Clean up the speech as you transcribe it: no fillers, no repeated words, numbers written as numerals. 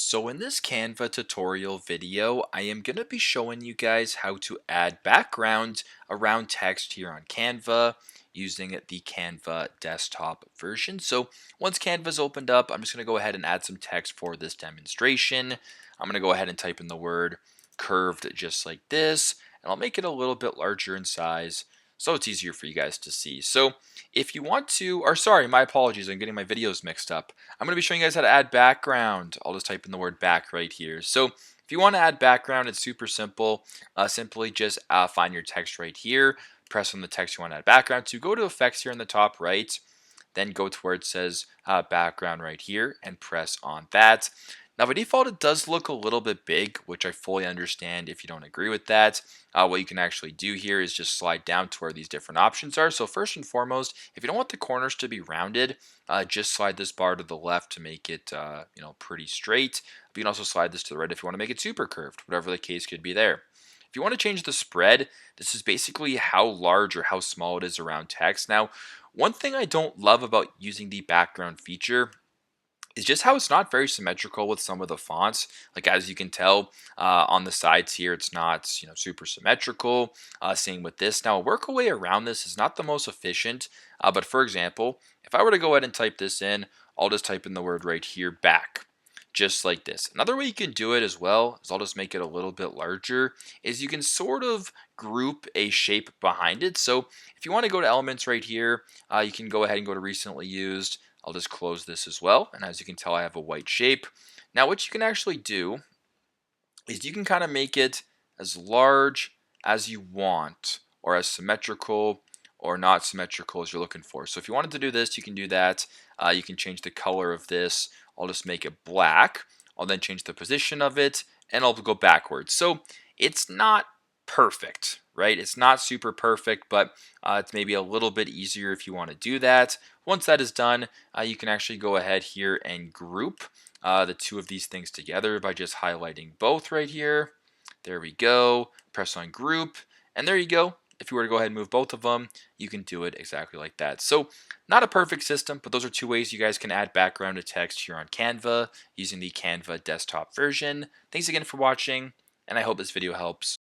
So in this Canva tutorial video, I am going to be showing you guys how to add background around text here on Canva using the Canva desktop version. So once Canva's opened up, I'm just going to go ahead and add some text for this demonstration. I'm going to go ahead and type in the word curved just like this, and I'll make it a little bit larger in size so it's easier for you guys to see. So if you want to, or sorry, my apologies, I'm getting my videos mixed up. I'm going to be showing you guys how to add background. I'll just type in the word back right here. So if you want to add background, it's super simple. Simply just find your text right here, press on the text you want to add background to, go to effects here in the top right, then go to where it says background right here and press on that. Now by default it does look a little bit big, which I fully understand if you don't agree with that. What you can actually do here is just slide down to where these different options are. So first and foremost, if you don't want the corners to be rounded, just slide this bar to the left to make it pretty straight. But you can also slide this to the right if you want to make it super curved, whatever the case could be there. If you want to change the spread, this is basically how large or how small it is around text. Now, one thing I don't love about using the background feature is just how it's not very symmetrical with some of the fonts. Like as you can tell on the sides here, it's not super symmetrical. Same with this. Now a workaway around this is not the most efficient, but for example, if I were to go ahead and type this in, I'll just type in the word right here, back. Just like this. Another way you can do it as well is I'll just make it a little bit larger, is you can sort of group a shape behind it. So if you want to go to elements right here, you can go ahead and go to recently used. I'll just close this as well. And as you can tell, I have a white shape. Now what you can actually do is you can kind of make it as large as you want, or as symmetrical or not symmetrical as you're looking for. So if you wanted to do this, you can do that. You can change the color of this. I'll just make it black. I'll then change the position of it, and I'll go backwards. So it's not perfect, right? It's not super perfect, but it's maybe a little bit easier if you want to do that. Once that is done, you can actually go ahead here and group the two of these things together by just highlighting both right here. There we go. Press on group, and there you go. If you were to go ahead and move both of them, you can do it exactly like that. So not a perfect system, but those are two ways you guys can add background to text here on Canva using the Canva desktop version. Thanks again for watching, and I hope this video helps.